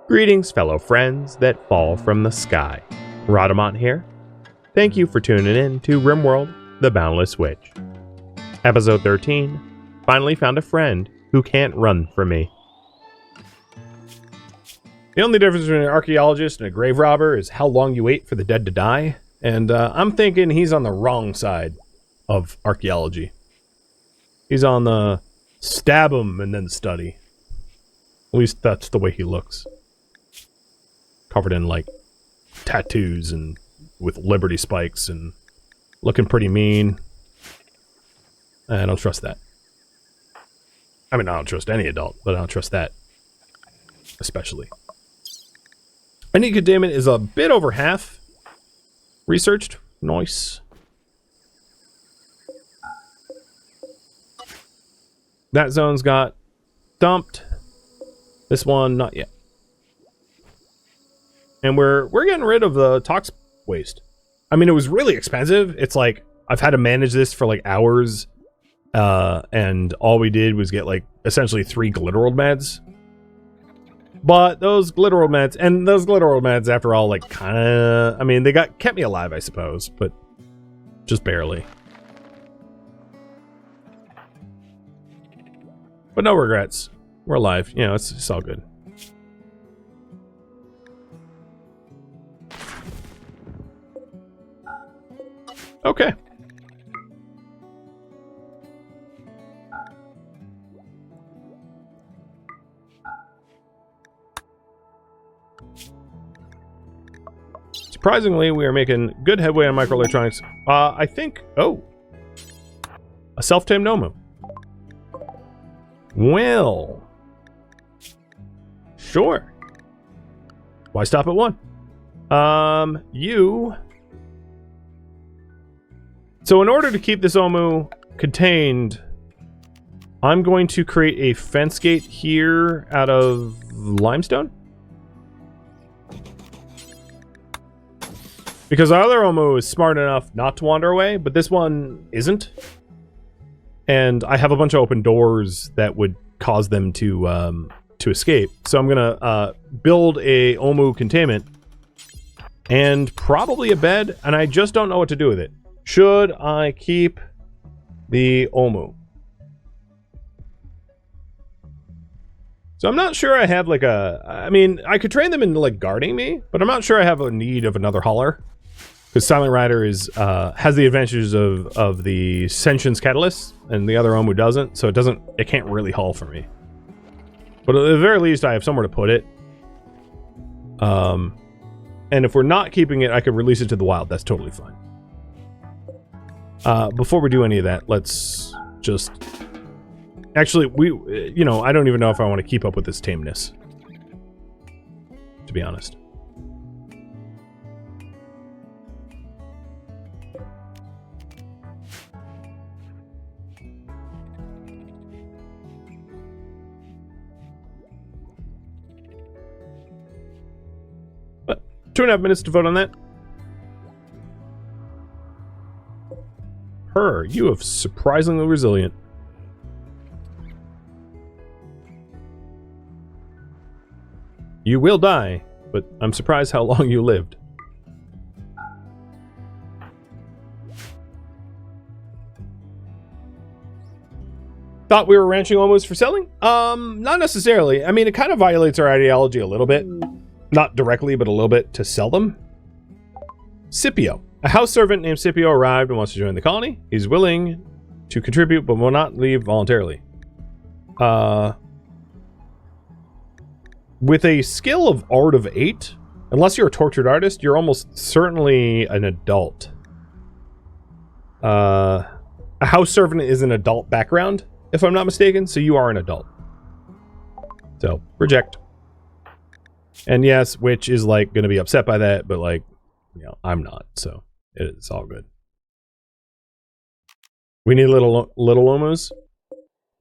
Greetings, fellow friends that fall from the sky. Rhadamant here. Thank you for tuning in to RimWorld, the Boundless Witch. Episode 13, finally found a friend who can't run from me. The only difference between an archaeologist and a grave robber is how long you wait for the dead to die, and I'm thinking he's on the wrong side of archaeology. He's on the stab him and then study. At least that's the way he looks. Covered in, like, tattoos and with liberty spikes and looking pretty mean. I don't trust that. I mean, I don't trust any adult, but I don't trust that. Especially. Any containment is a bit over half researched. Nice. That zone's got dumped. This one, not yet. And we're getting rid of the tox waste. I mean, it was really expensive. It's like, I've had to manage this for like hours. And all we did was get like, essentially 3 glitteral meds. But those glitteral meds, after all, like, kinda, I mean, they kept me alive, I suppose, but just barely. But no regrets. We're alive. You know, it's all good. Okay. Surprisingly, we are making good headway on microelectronics. I think... Oh. A self-tamed Ohmu. Well. Sure. Why stop at 1? You... So in order to keep this Ohmu contained, I'm going to create a fence gate here out of limestone. Because our other Ohmu is smart enough not to wander away, but this one isn't. And I have a bunch of open doors that would cause them to escape. So I'm gonna build a Ohmu containment and probably a bed, and I just don't know what to do with it. Should I keep the Ohmu? So I'm not sure I have like I mean, I could train them into like guarding me, but I'm not sure I have a need of another hauler. Because Silent Rider is has the advantages of the Sentience Catalyst, and the other Ohmu doesn't, so it can't really haul for me. But at the very least, I have somewhere to put it. And if we're not keeping it, I could release it to the wild. That's totally fine. Before we do any of that, let's just... Actually, you know, I don't even know if I want to keep up with this tameness. To be honest. But 2.5 minutes to vote on that. You have surprisingly resilient. You will die, but I'm surprised how long you lived. Thought we were ranching almost for selling? Not necessarily. I mean, it kind of violates our ideology a little bit. Not directly, but a little bit to sell them. Scipio. A house servant named Scipio arrived and wants to join the colony. He's willing to contribute, but will not leave voluntarily. With a skill of Art of 8, unless you're a tortured artist, you're almost certainly an adult. A house servant is an adult background, if I'm not mistaken, so you are an adult. So, reject. And yes, Witch is, like, gonna be upset by that, but, like, you know, I'm not, so... It's all good. We need little Ohmus.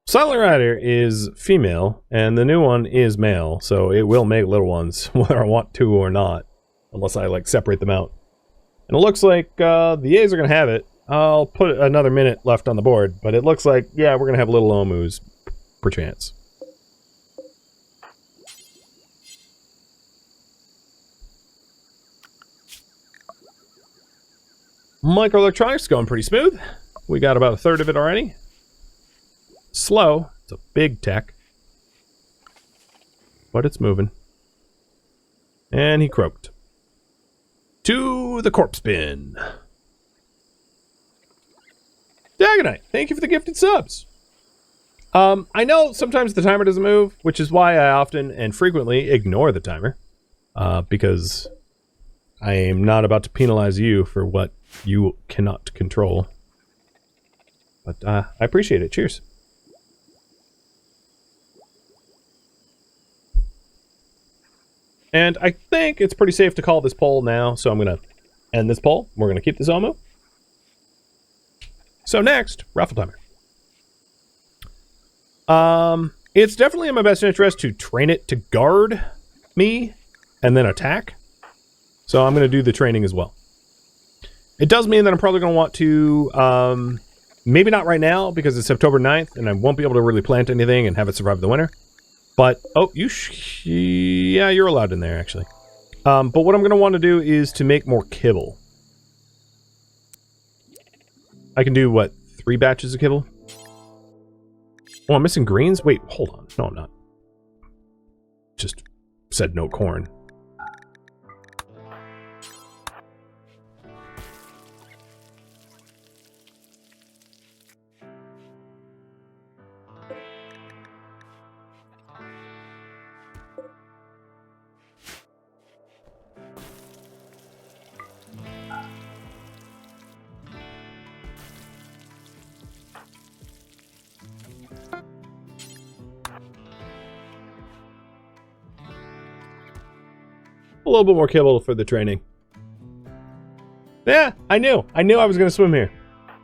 Silent Rider is female, and the new one is male, so it will make little ones, whether I want to or not. Unless I, like, separate them out. And it looks like the A's are going to have it. I'll put another minute left on the board, but it looks like, yeah, we're going to have little Ohmus, perchance. Microelectronics going pretty smooth. We got about a third of it already. Slow. It's a big tech. But it's moving. And he croaked. To the corpse bin. Dagonite, thank you for the gifted subs. I know sometimes the timer doesn't move, which is why I often and frequently ignore the timer. Because I am not about to penalize you for what you cannot control. But I appreciate it. Cheers. And I think it's pretty safe to call this poll now, so I'm going to end this poll. We're going to keep this Ohmu. So next, raffle timer. It's definitely in my best interest to train it to guard me and then attack. So I'm going to do the training as well. It does mean that I'm probably going to want to, maybe not right now because it's October 9th and I won't be able to really plant anything and have it survive the winter. But, oh, yeah, you're allowed in there, actually. But what I'm going to want to do is to make more kibble. I can do, what, 3 batches of kibble? Oh, I'm missing greens? Wait, hold on. No, I'm not. Just said no corn. A little bit more kibble for the training. Yeah, I knew I was going to swim here.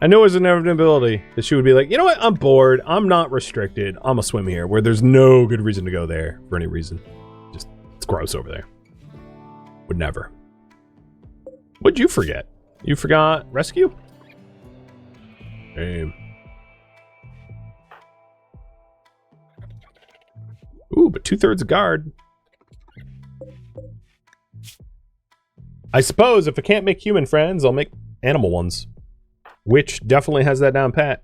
I knew it was an inevitability that she would be like, you know what, I'm bored, I'm not restricted, I'm gonna swim here, where there's no good reason to go there for any reason. Just, it's gross over there. Would never. What'd you forget? You forgot rescue? Damn. Ooh, but 2/3 a guard. I suppose if I can't make human friends, I'll make animal ones. Witch definitely has that down pat.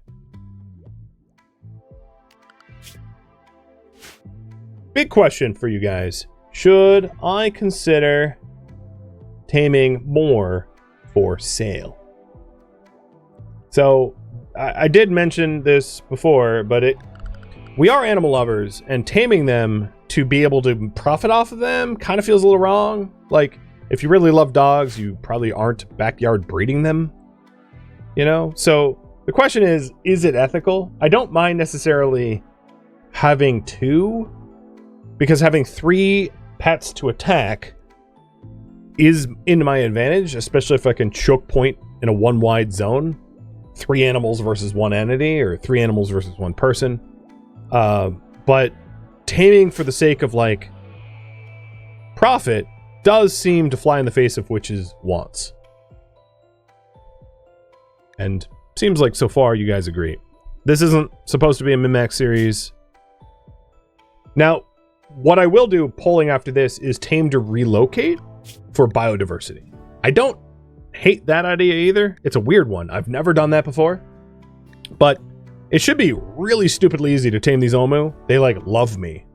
Big question for you guys. Should I consider taming more for sale? So, I did mention this before, but we are animal lovers, and taming them to be able to profit off of them kind of feels a little wrong. Like, if you really love dogs, you probably aren't backyard breeding them, you know? So the question is it ethical? I don't mind necessarily having 2, because having 3 pets to attack is in my advantage, especially if I can choke point in a 1 wide zone. 3 animals versus 1 entity, or 3 animals versus 1 person. But taming for the sake of, like, profit does seem to fly in the face of Witch's wants. And seems like so far you guys agree. This isn't supposed to be a min-max series. Now, what I will do polling after this is tame to relocate for biodiversity. I don't hate that idea either. It's a weird one. I've never done that before. But it should be really stupidly easy to tame these Ohmu. They, like, love me.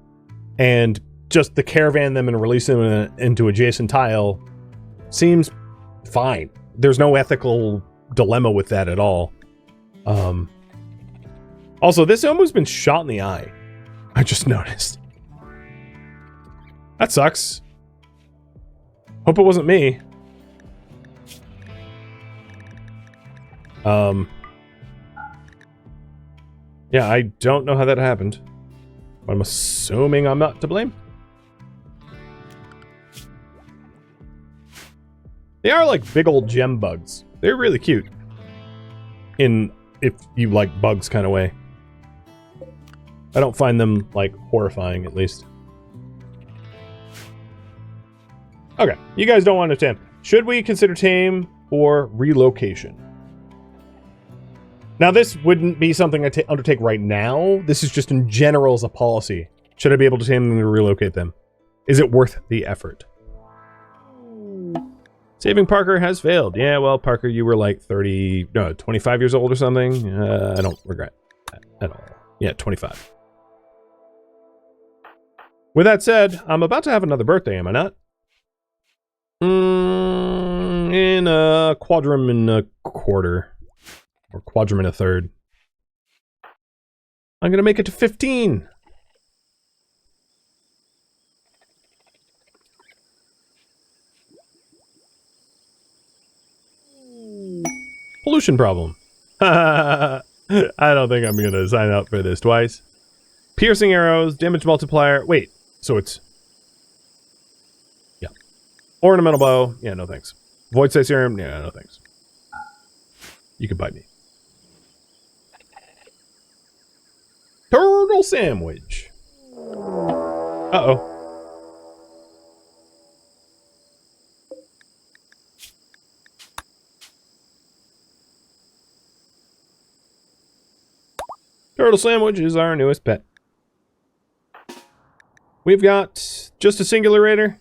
And just the caravan them and release them into adjacent tile seems fine. There's no ethical dilemma with that at all. Also, this Ohmu's been shot in the eye. I just noticed. That sucks. Hope it wasn't me. Yeah, I don't know how that happened. But I'm assuming I'm not to blame. They are like big old gem bugs. They're really cute. If you like bugs kind of way. I don't find them, like, horrifying, at least. Okay, you guys don't want to tame. Should we consider tame or relocation? Now, this wouldn't be something I undertake right now. This is just in general as a policy. Should I be able to tame them or relocate them? Is it worth the effort? Saving Parker has failed. Yeah, well, Parker, you were like 25 years old or something. I don't regret that at all. Yeah, 25. With that said, I'm about to have another birthday, am I not? In a quadrum and a quarter. Or quadrum and a third. I'm gonna make it to 15! Pollution problem. I don't think I'm gonna sign up for this twice. Piercing arrows, damage multiplier. Wait, so it's... Yeah. Ornamental bow. Yeah, no thanks. Void Sight Serum. Yeah, no thanks. You can bite me. Turtle sandwich. Uh-oh. Turtle sandwich is our newest pet. We've got just a singular raider.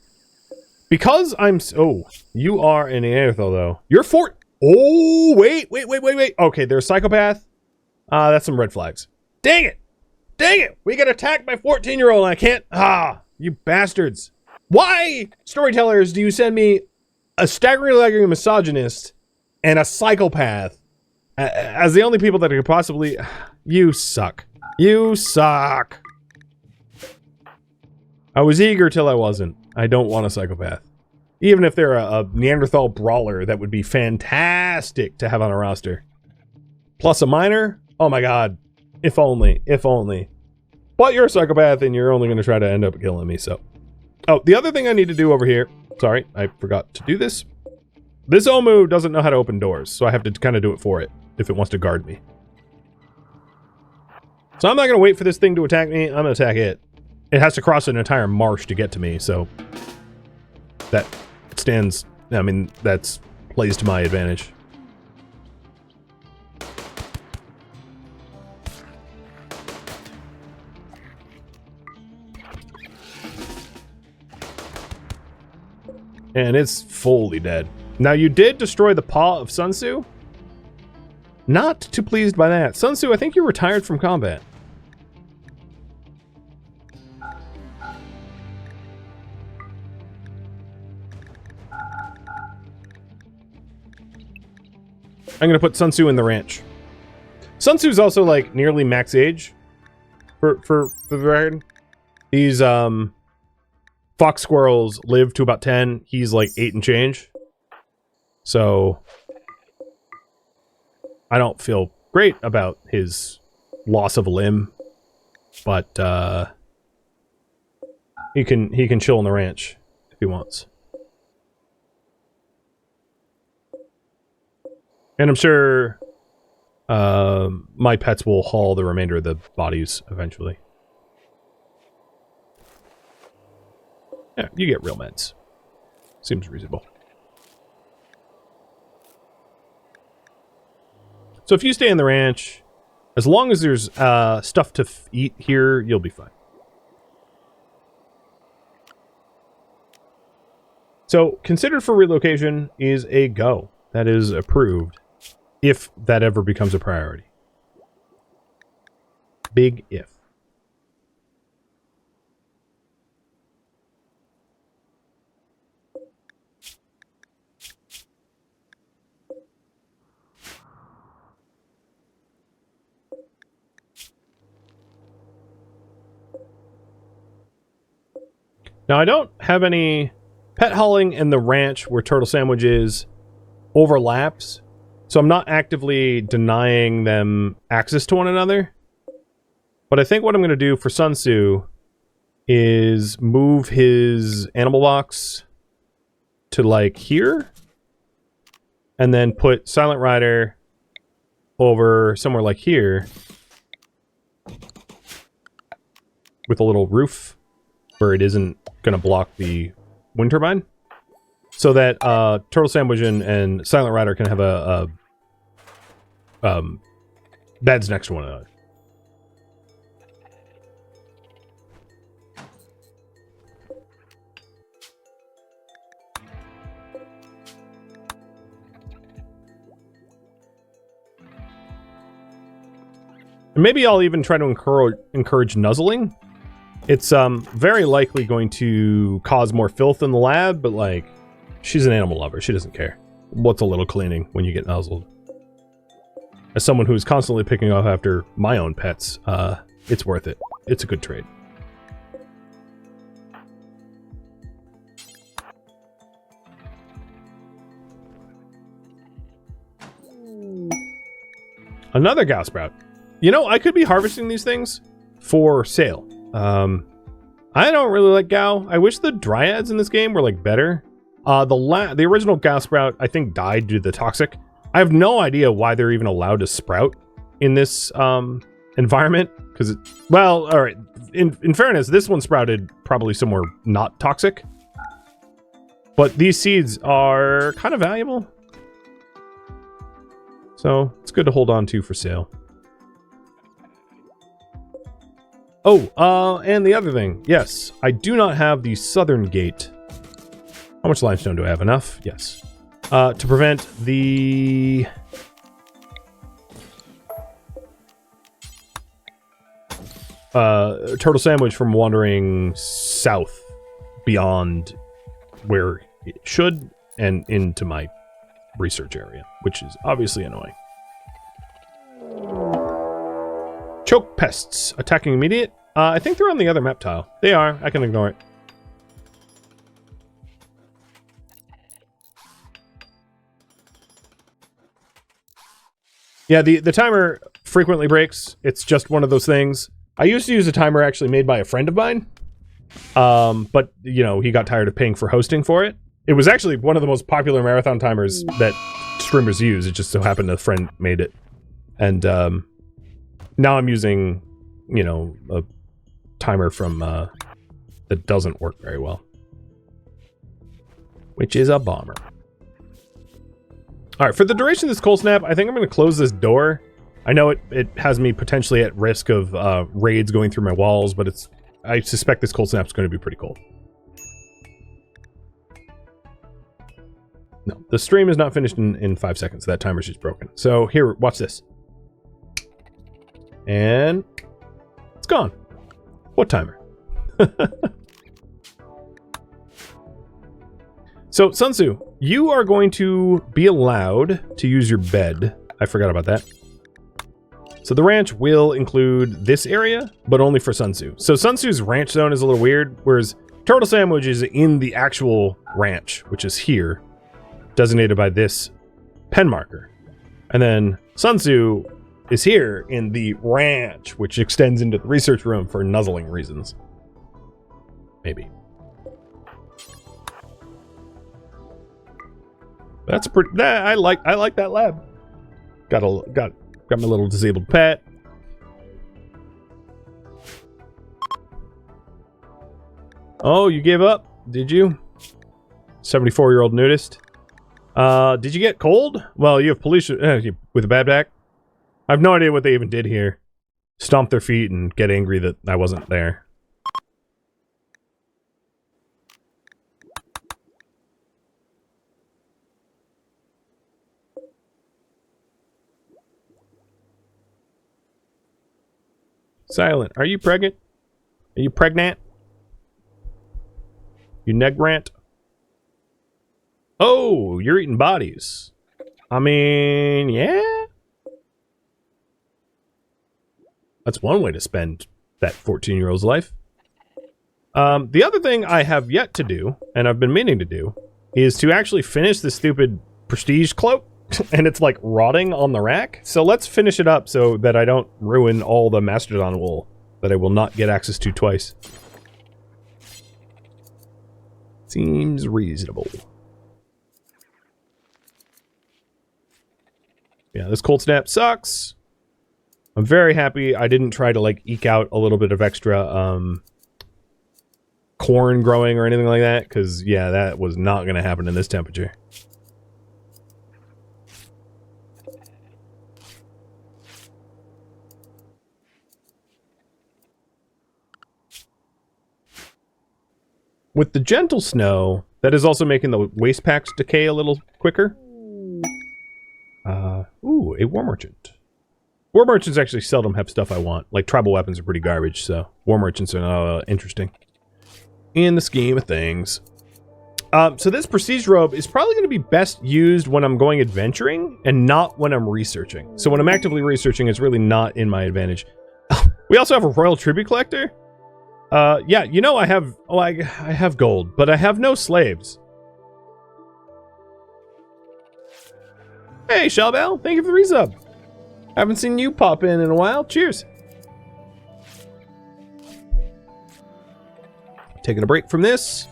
Because I'm... Oh, you are an Neanderthal, though. You're fort... Oh, wait. Okay, there's psychopath. That's some red flags. Dang it. Dang it. We get attacked by 14-year-old and I can't... you bastards. Why, storytellers, do you send me a staggeringly misogynist and a psychopath as the only people that could possibly... You suck. You suck. I was eager till I wasn't. I don't want a psychopath. Even if they're a Neanderthal brawler, that would be fantastic to have on a roster. Plus a miner? Oh my god. If only. If only. But you're a psychopath and you're only going to try to end up killing me, so. Oh, the other thing I need to do over here. Sorry, I forgot to do this. This Ohmu doesn't know how to open doors, so I have to kind of do it for it if it wants to guard me. So I'm not going to wait for this thing to attack me. I'm going to attack it. It has to cross an entire marsh to get to me, so that stands... I mean, that's plays to my advantage. And it's fully dead. Now, you did destroy the paw of Sun Tzu. Not too pleased by that. Sun Tzu, I think you're retired from combat. I'm gonna put Sun Tzu in the ranch. Sun Tzu's also like nearly max age for the record. These fox squirrels live to about 10. He's like 8 and change. So I don't feel great about his loss of a limb, but he can chill in the ranch if he wants. And I'm sure my pets will haul the remainder of the bodies eventually. Yeah, you get real meds. Seems reasonable. So if you stay in the ranch, as long as there's stuff to eat here, you'll be fine. So considered for relocation is a go. That is approved. If that ever becomes a priority. Big if. Now, I don't have any pet hauling in the ranch where Turtle Sandwich is overlaps. So I'm not actively denying them access to one another. But I think what I'm going to do for Sun Tzu is move his animal box to like here. And then put Silent Rider over somewhere like here. With a little roof where it isn't going to block the wind turbine. So that Turtle Sandwich and Silent Rider can have a beds next to one another. And maybe I'll even try to encourage nuzzling. It's very likely going to cause more filth in the lab, but like, she's an animal lover. She doesn't care. What's a little cleaning when you get nuzzled? As someone who's constantly picking up after my own pets, it's worth it. It's a good trade. Another gas sprout. You know, I could be harvesting these things for sale. I don't really like Gao. I wish the dryads in this game were like better. The original gas sprout, I think, died due to the toxic. I have no idea why they're even allowed to sprout in this environment. Because, well, all right. In fairness, this one sprouted probably somewhere not toxic. But these seeds are kind of valuable. So it's good to hold on to for sale. Oh, and the other thing. Yes, I do not have the southern gate. How much limestone do I have? Enough? Yes. To prevent the... turtle sandwich from wandering south beyond where it should and into my research area, which is obviously annoying. Choke pests attacking immediate. I think they're on the other map tile. They are. I can ignore it. Yeah, the timer frequently breaks. It's just one of those things. I used to use a timer actually made by a friend of mine. But, you know, he got tired of paying for hosting for it. It was actually one of the most popular marathon timers that streamers use. It just so happened a friend made it. And now I'm using, you know, a timer from that doesn't work very well. Which is a bummer. Alright, for the duration of this cold snap, I think I'm going to close this door. I know it has me potentially at risk of raids going through my walls, but I suspect this cold snap is going to be pretty cold. No, the stream is not finished in 5 seconds. That timer's just broken. So here, watch this. And it's gone. What timer? So, Sunsu, you are going to be allowed to use your bed. I forgot about that. So the ranch will include this area, but only for Sunsu. So Sunsu's ranch zone is a little weird, whereas Turtle Sandwich is in the actual ranch, which is here, designated by this pen marker. And then Sunsu is here in the ranch, which extends into the research room for nuzzling reasons. Maybe. That's pretty. I like that lab. Got my little disabled pet. Oh, you gave up? Did you? 74-year-old nudist. Did you get cold? Well, you have police with a bad back. I have no idea what they even did here. Stomp their feet and get angry that I wasn't there. Silent. Are you pregnant? Are you pregnant? You negrant? Oh, you're eating bodies. I mean, yeah. That's one way to spend that 14-year-old's life. The other thing I have yet to do, and I've been meaning to do, is to actually finish this stupid prestige cloak. And it's like rotting on the rack. So let's finish it up so that I don't ruin all the Mastodon wool that I will not get access to twice. Seems reasonable. Yeah, this cold snap sucks. I'm very happy I didn't try to like eke out a little bit of extra corn growing or anything like that, because yeah, that was not going to happen in this temperature. With the gentle snow, that is also making the waste packs decay a little quicker. Ooh, a war merchant. War merchants actually seldom have stuff I want. Like, tribal weapons are pretty garbage, so war merchants are interesting in the scheme of things. So this prestige robe is probably going to be best used when I'm going adventuring and not when I'm researching. So when I'm actively researching, it's really not in my advantage. We also have a royal tribute collector. Yeah, you know I have... Oh, I have gold, but I have no slaves. Hey, Shalbell, thank you for the resub. Haven't seen you pop in a while. Cheers. Taking a break from this.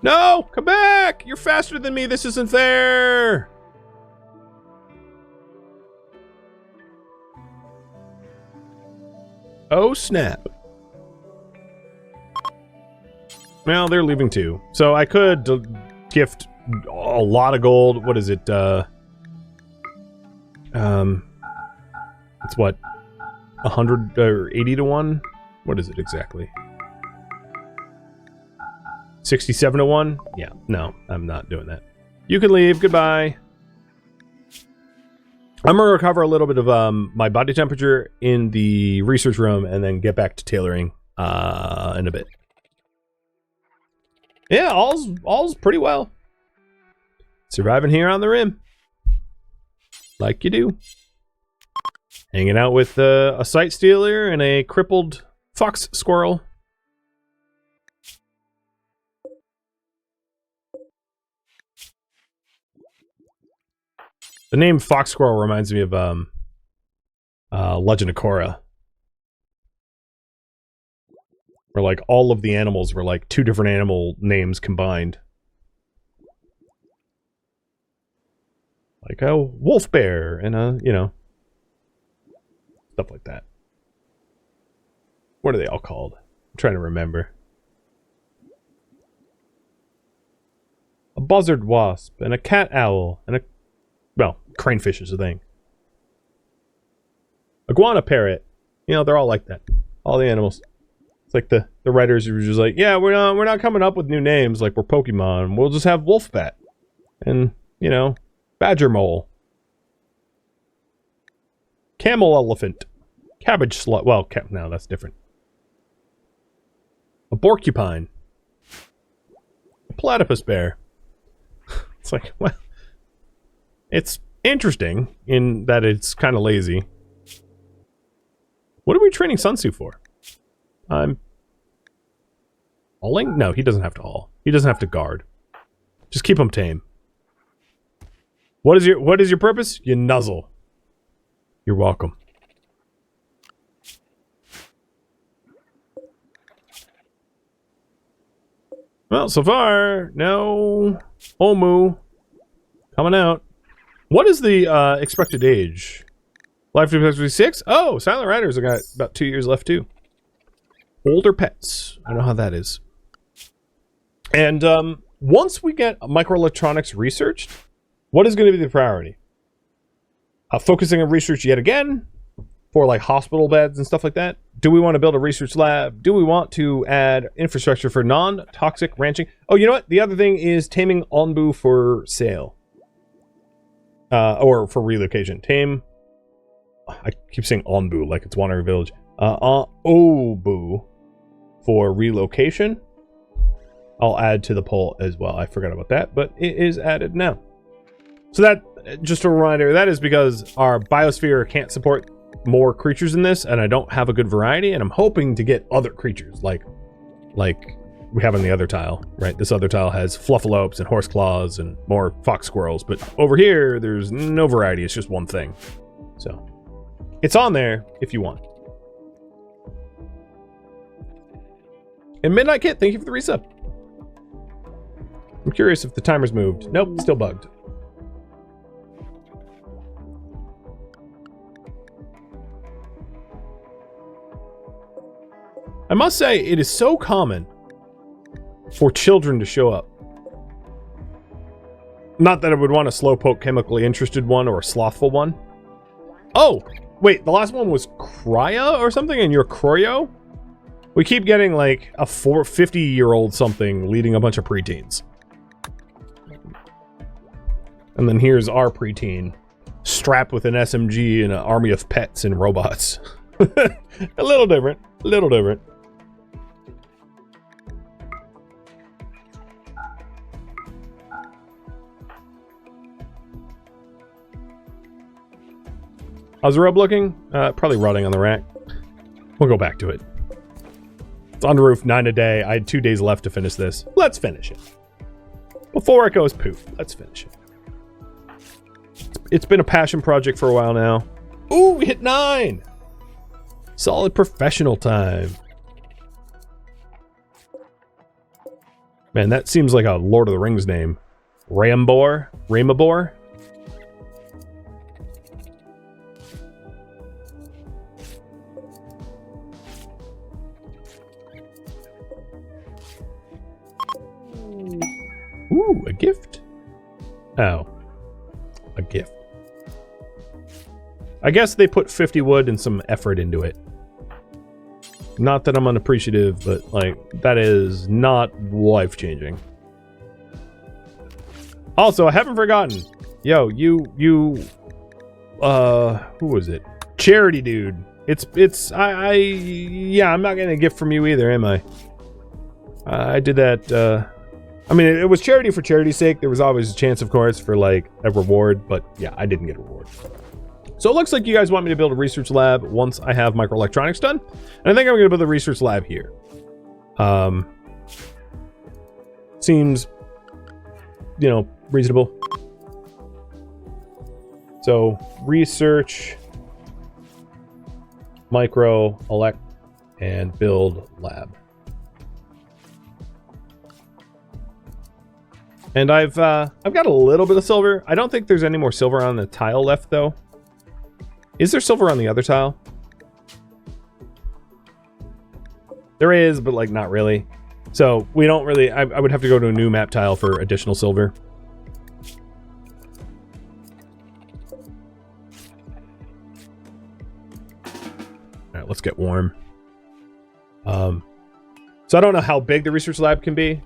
No, come back. You're faster than me. This isn't fair. Oh, snap. Well, they're leaving too. So I could gift a lot of gold. What is it? It's what? 100 or 80 to 1? What is it exactly? 67 to 1? Yeah, no, I'm not doing that. You can leave. Goodbye. I'm gonna recover a little bit of my body temperature in the research room and then get back to tailoring in a bit. Yeah, all's pretty well. Surviving here on the rim. Like you do. Hanging out with a sight stealer and a crippled fox squirrel. The name fox squirrel reminds me of Legend of Korra. Where like all of the animals were like 2 different animal names combined. Like a wolf bear and a, you know, stuff like that. What are they all called? I'm trying to remember. A buzzard wasp and a cat owl and a, well, cranefish is a thing. Iguana parrot. You know, they're all like that. All the animals. It's like the writers who were just like, yeah, we're not coming up with new names like we're Pokemon. We'll just have wolf bat. And, you know, badger mole. Camel elephant. Cabbage slut. Well, no, that's different. A porcupine. A platypus bear. It's like, well, it's interesting in that it's kind of lazy. What are we training Sun Tzu for? Hauling? No, he doesn't have to haul. He doesn't have to guard. Just keep him tame. What is your purpose? You nuzzle. You're welcome. Well, so far, no Ohmu coming out. What is the expected age? Life expectancy 6? Oh, Silent Riders have got about 2 years left too. Older pets. I know how that is. And once we get microelectronics researched, what is going to be the priority? Focusing on research yet again for like hospital beds and stuff like that. Do we want to build a research lab? Do we want to add infrastructure for non-toxic ranching? Oh, you know what? The other thing is taming Ohmu for sale. Or for relocation. Tame... I keep saying Ohmu like it's Wandering Village. Ohmu for relocation. I'll add to the poll as well. I forgot about that, but it is added now. So that, just a reminder, that is because our biosphere can't support more creatures in this, and I don't have a good variety, and I'm hoping to get other creatures, like we have on the other tile, right? This other tile has fluffalopes and horse claws and more fox squirrels, but over here, there's no variety, it's just one thing. So, it's on there if you want. And Midnight Kit, thank you for the resub. I'm curious if the timer's moved. Nope, still bugged. I must say, it is so common for children to show up. Not that I would want a slowpoke chemically interested one or a slothful one. Oh, wait, the last one was Crya or something, and you're Croyo? We keep getting like a 50-year-old something leading a bunch of preteens. And then here's our preteen strapped with an SMG and an army of pets and robots. A little different. A little different. How's the robe looking? Probably rotting on the rack. We'll go back to it. It's on the roof, 9 a day. I had 2 days left to finish this. Let's finish it. Before it goes poof, let's finish it. It's been a passion project for a while now. Ooh, we hit 9! Solid professional time. Man, that seems like a Lord of the Rings name. Rambor? Ramabor? Ooh, a gift? Oh. A gift. I guess they put 50 wood and some effort into it. Not that I'm unappreciative, but, like, that is not life-changing. Also, I haven't forgotten. Yo, you, who was it? Charity dude. Yeah, I'm not getting a gift from you either, am I? I did that, I mean, it was charity for charity's sake. There was always a chance, of course, for, like, a reward, but, yeah, I didn't get a reward. So it looks like you guys want me to build a research lab once I have microelectronics done. And I think I'm going to build a research lab here. Seems, you know, reasonable. So, research, micro, elect, and build lab. And I've got a little bit of silver. I don't think there's any more silver on the tile left, though. Is there silver on the other tile? There is, but, like, not really. So, we don't really... I would have to go to a new map tile for additional silver. Alright, let's get warm. So I don't know how big the research lab can be,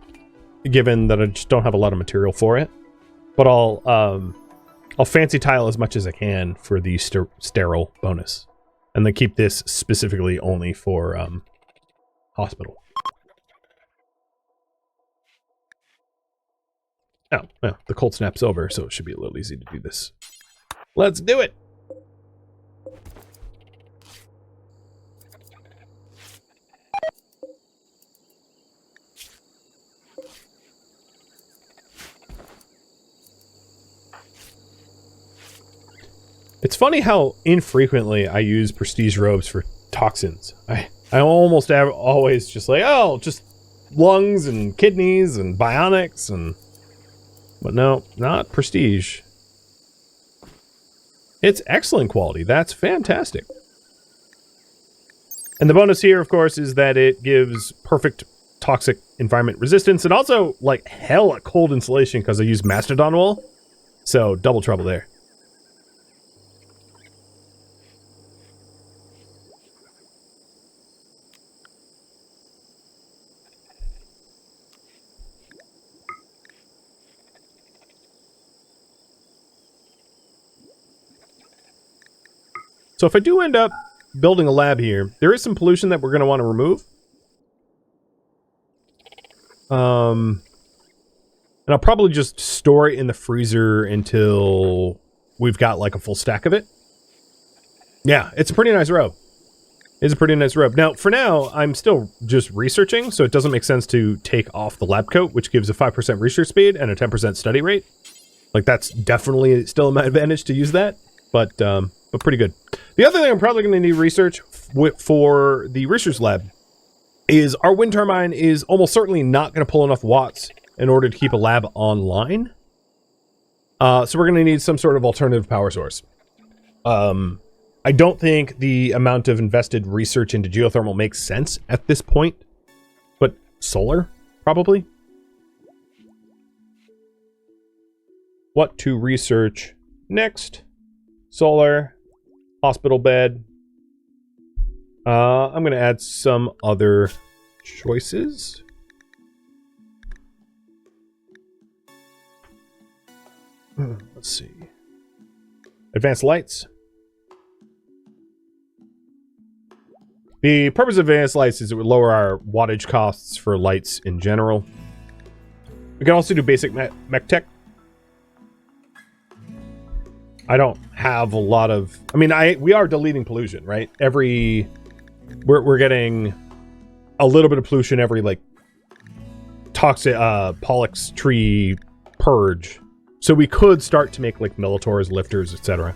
given that I just don't have a lot of material for it. But I'll fancy tile as much as I can for the sterile bonus. And then keep this specifically only for hospital. Oh, well, the cold snap's over, so it should be a little easy to do this. Let's do it! It's funny how infrequently I use prestige robes for toxins. I almost always just like, oh, just lungs and kidneys and bionics and... But no, not prestige. It's excellent quality. That's fantastic. And the bonus here, of course, is that it gives perfect toxic environment resistance and also, like, hella cold insulation because I use Mastodon wool. So, double trouble there. So if I do end up building a lab here, there is some pollution that we're going to want to remove. And I'll probably just store it in the freezer until we've got like a full stack of it. Yeah, it's a pretty nice robe. It's a pretty nice robe. Now, for now, I'm still just researching, so it doesn't make sense to take off the lab coat, which gives a 5% research speed and a 10% study rate. Like, that's definitely still in my advantage to use that, but pretty good. The other thing I'm probably going to need research for the research lab is our wind turbine is almost certainly not going to pull enough watts in order to keep a lab online. So we're going to need some sort of alternative power source. I don't think the amount of invested research into geothermal makes sense at this point, but solar, probably. What to research next? Solar. Hospital bed. I'm going to add some other choices. Let's see. Advanced lights. The purpose of advanced lights is it would lower our wattage costs for lights in general. We can also do basic mech tech. I don't have a lot of... I mean, we are deleting pollution, right? We're getting a little bit of pollution every, like, toxic Pollux tree purge. So we could start to make, like, Militors, lifters, etc.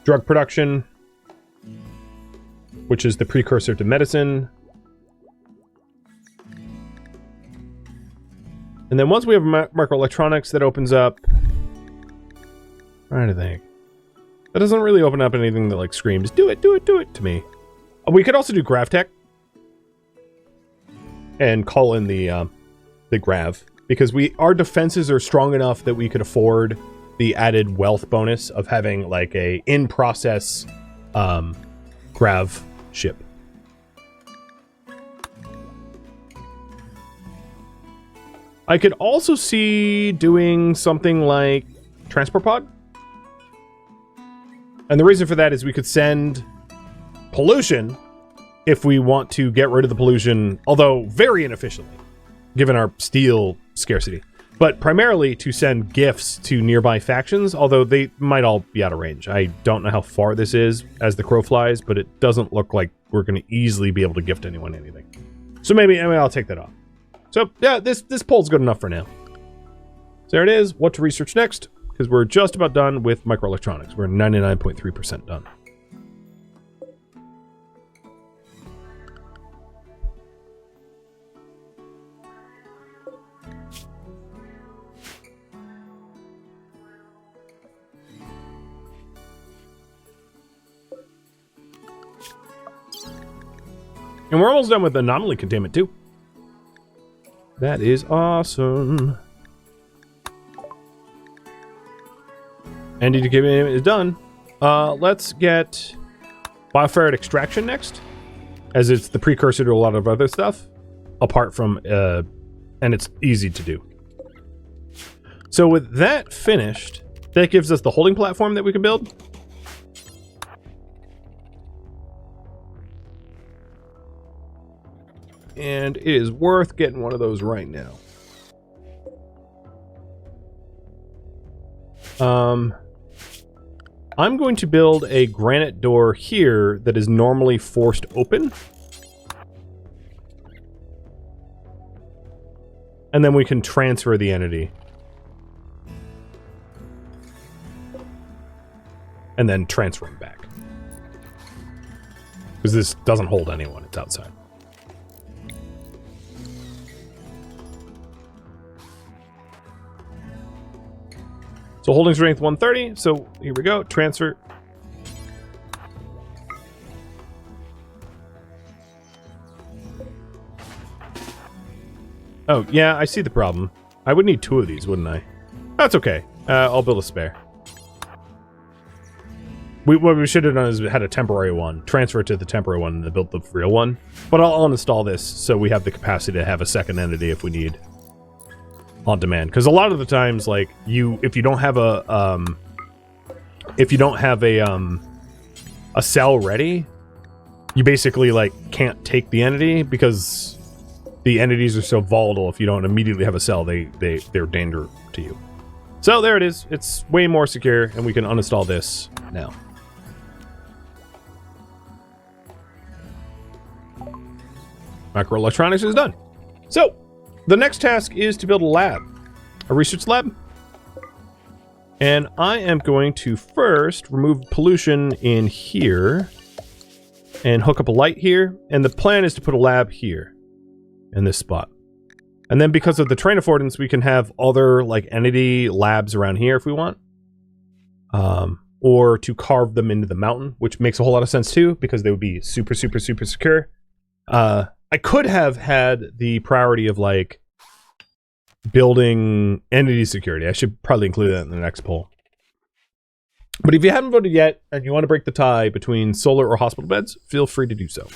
Drug production, which is the precursor to medicine. And then once we have microelectronics, that opens up... I'm trying to think. That doesn't really open up anything that, like, screams, do it, do it, do it to me. We could also do grav tech. And call in the grav. Because our defenses are strong enough that we could afford the added wealth bonus of having, like, a in-process grav ship. I could also see doing something like transport pod. And the reason for that is we could send pollution if we want to get rid of the pollution, although very inefficiently, given our steel scarcity. But primarily to send gifts to nearby factions, although they might all be out of range. I don't know how far this is as the crow flies, but it doesn't look like we're going to easily be able to gift anyone anything. So maybe I'll take that off. So, yeah, this poll's good enough for now. So there it is. What to research next? Because we're just about done with microelectronics. We're 99.3% done. And we're almost done with anomaly containment, too. That is awesome. Entity containment is done. Let's get bioferrite extraction next, as it's the precursor to a lot of other stuff, apart from, and it's easy to do. So with that finished, that gives us the holding platform that we can build. And it is worth getting one of those right now. I'm going to build a granite door here that is normally forced open. And then we can transfer the entity. And then transfer them back. Because this doesn't hold anyone, it's outside. So holding strength 130, so here we go, transfer. Oh, yeah, I see the problem. I would need 2 of these, wouldn't I? That's okay. I'll build a spare. What we should have done is had a temporary one, transfer it to the temporary one, and then build the real one. But I'll uninstall this so we have the capacity to have a second entity if we need. On demand, because a lot of the times, like, if you don't have a cell ready, you basically, like, can't take the entity because the entities are so volatile. If you don't immediately have a cell, they're danger to you. So there it is. It's way more secure, and we can uninstall this now. Microelectronics is done. So the next task is to build a lab, a research lab. And I am going to first remove pollution in here and hook up a light here. And the plan is to put a lab here in this spot. And then because of the terrain affordance, we can have other, like, entity labs around here if we want. Or to carve them into the mountain, which makes a whole lot of sense too, because they would be super, super, super secure. I could have had the priority of, like, building entity security. I should probably include that in the next poll. But if you haven't voted yet and you want to break the tie between solar or hospital beds, feel free to do so.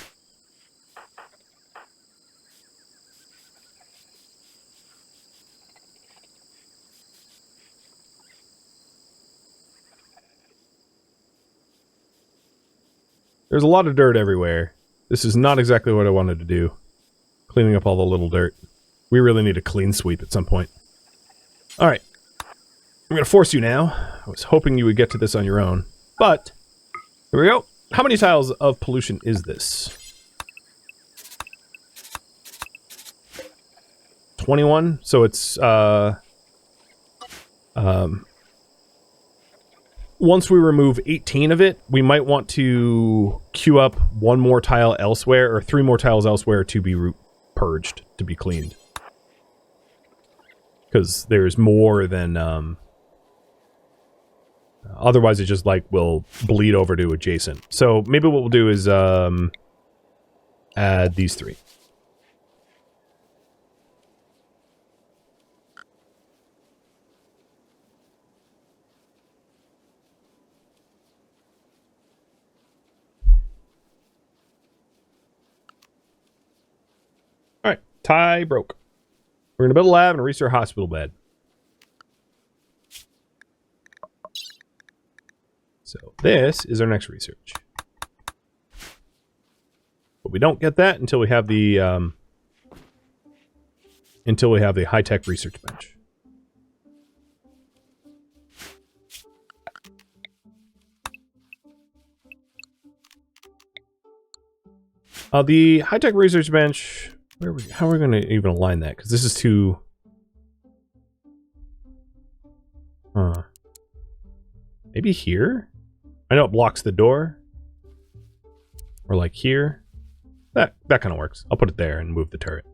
There's a lot of dirt everywhere. This is not exactly what I wanted to do. Cleaning up all the little dirt. We really need a clean sweep at some point. Alright. I'm going to force you now. I was hoping you would get to this on your own. But, here we go. How many tiles of pollution is this? 21? So it's, once we remove 18 of it, we might want to queue up one more tile elsewhere, or 3 more tiles elsewhere to be purged, to be cleaned. Because there's more than, otherwise it just, like, will bleed over to adjacent. So maybe what we'll do is, add these 3. Alright, tie broke. We're gonna build a lab and a research hospital bed. So this is our next research. But we don't get that until we have the high-tech research bench. The high-tech research bench, how are we going to even align that? Because this is too... Maybe here? I know it blocks the door. Or like here. That kind of works. I'll put it there and move the turret.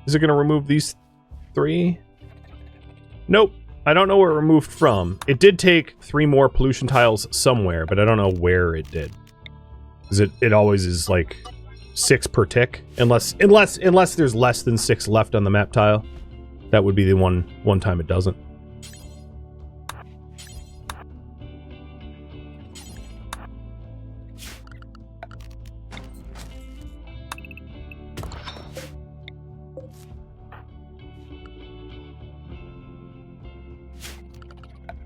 Is it going to remove these 3? Nope. I don't know where it removed from. It did take 3 more pollution tiles somewhere, but I don't know where it did. Because it always is like 6 per tick. Unless there's less than 6 left on the map tile. That would be the one time it doesn't.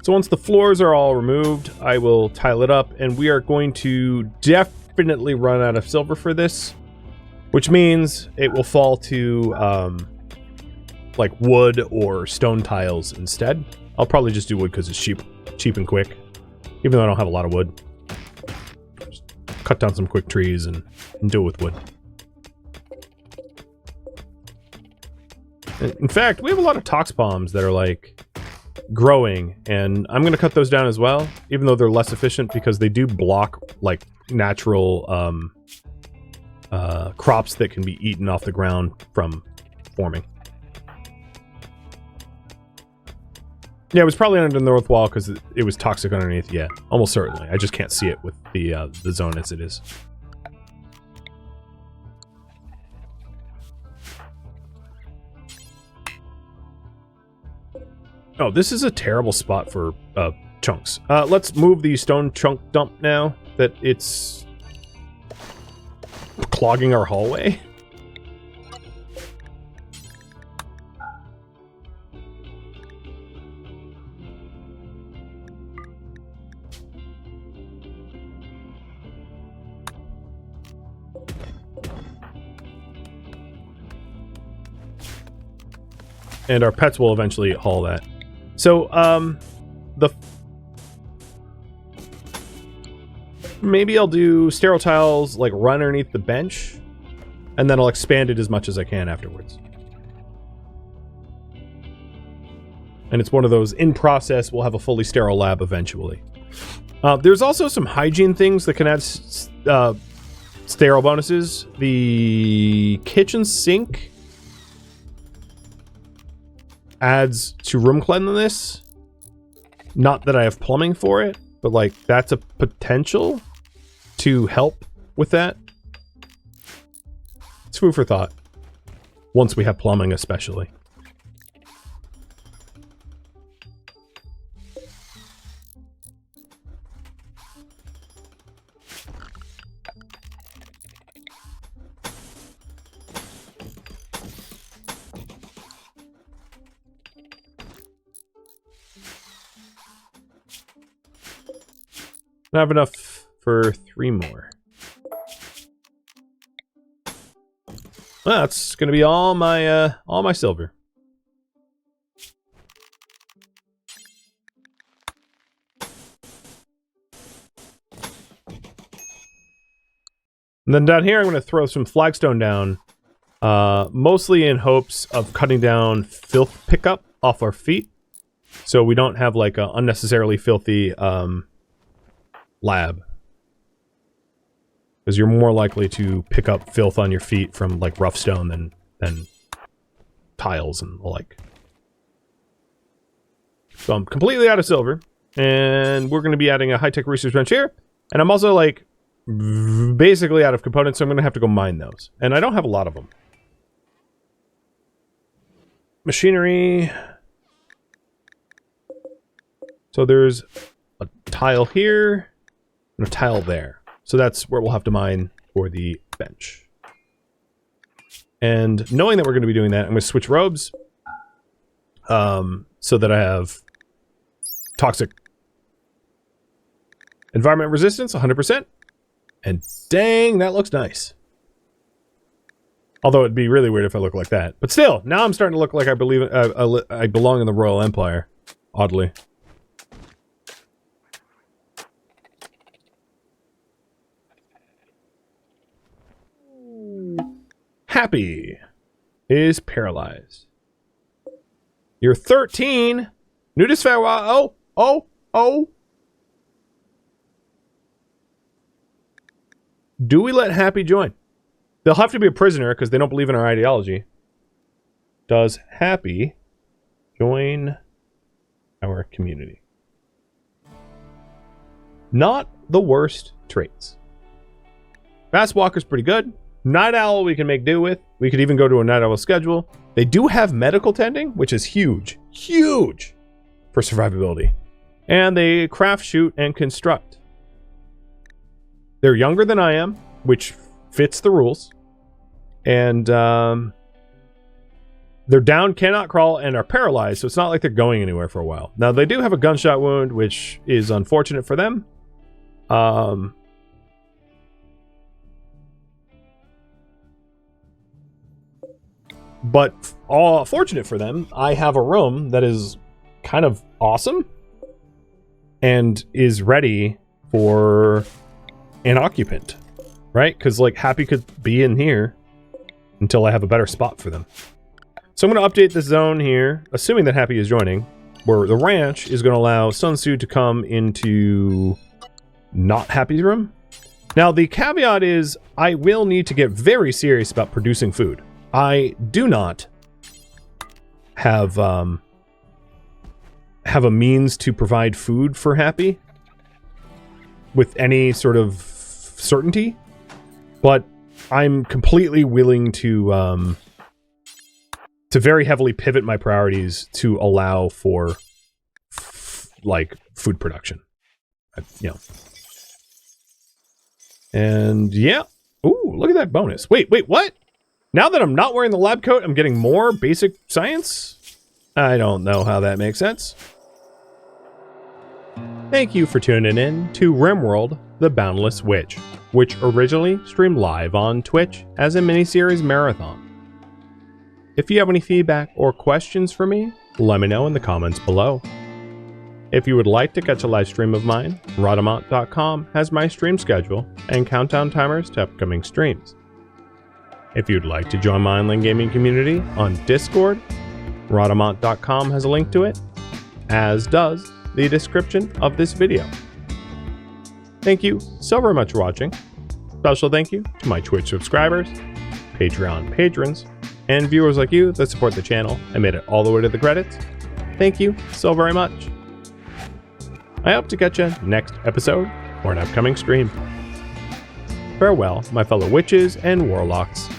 So once the floors are all removed, I will tile it up, and we are going to definitely run out of silver for this, which means it will fall to like wood or stone tiles instead. I'll probably just do wood because it's cheap and quick, even though I don't have a lot of wood. Just cut down some quick trees and do it with wood. In fact, we have a lot of tox bombs that are like growing, and I'm going to cut those down as well, even though they're less efficient because they do block like natural crops that can be eaten off the ground from forming. Yeah, it was probably under the north wall because it was toxic underneath. Yeah, almost certainly. I just can't see it with the zone as it is. Oh, this is a terrible spot for chunks. Let's move the stone chunk dump now that it's clogging our hallway. And our pets will eventually haul that. So, maybe I'll do sterile tiles, like, run underneath the bench, and then I'll expand it as much as I can afterwards. And it's one of those, in process, we'll have a fully sterile lab eventually. There's also some hygiene things that can add sterile bonuses. The kitchen sink adds to room cleanliness. Not that I have plumbing for it, but like that's a potential to help with that. It's food for thought. Once we have plumbing, especially. I have enough for 3 more. Well, that's gonna be all my silver. And then down here, I'm gonna throw some flagstone down, mostly in hopes of cutting down filth pickup off our feet, so we don't have like a unnecessarily filthy lab, because you're more likely to pick up filth on your feet from like rough stone than tiles and the like. So I'm completely out of silver, and we're going to be adding a high-tech research bench here, and I'm also like basically out of components, so I'm going to have to go mine those, and I don't have a lot of them. Machinery. So there's a tile here and a tile there. So that's where we'll have to mine for the bench. And knowing that we're going to be doing that, I'm going to switch robes so that I have toxic environment resistance, 100%. And dang, that looks nice. Although it'd be really weird if I look like that. But still, now I'm starting to look like I belong in the Royal Empire, oddly. Happy is paralyzed. You're 13. Nudist farewell. Oh. Do we let Happy join? They'll have to be a prisoner because they don't believe in our ideology. Does Happy join our community? Not the worst traits. Fast Walker's pretty good. Night Owl we can make do with. We could even go to a Night Owl schedule. They do have medical tending, which is huge. Huge for survivability. And they craft, shoot, and construct. They're younger than I am, which fits the rules. And they're down, cannot crawl, and are paralyzed, so it's not like they're going anywhere for a while. Now, they do have a gunshot wound, which is unfortunate for them. But fortunate for them, I have a room that is kind of awesome and is ready for an occupant, right? Because like Happy could be in here until I have a better spot for them. So I'm going to update the zone here, assuming that Happy is joining, where the ranch is going to allow Sun Tzu to come into not Happy's room. Now the caveat is I will need to get very serious about producing food. I do not have a means to provide food for Happy with any sort of certainty, but I'm completely willing to very heavily pivot my priorities to allow for like food production, you know. And yeah, ooh, look at that bonus. Wait, what? Now that I'm not wearing the lab coat, I'm getting more basic science? I don't know how that makes sense. Thank you for tuning in to RimWorld, the Boundless Witch, which originally streamed live on Twitch as a miniseries marathon. If you have any feedback or questions for me, let me know in the comments below. If you would like to catch a live stream of mine, Rhadamant.com has my stream schedule and countdown timers to upcoming streams. If you'd like to join my online gaming community on Discord, Rhadamant.com has a link to it, as does the description of this video. Thank you so very much for watching. Special thank you to my Twitch subscribers, Patreon patrons, and viewers like you that support the channel and made it all the way to the credits. Thank you so very much. I hope to catch you next episode or an upcoming stream. Farewell, my fellow witches and warlocks.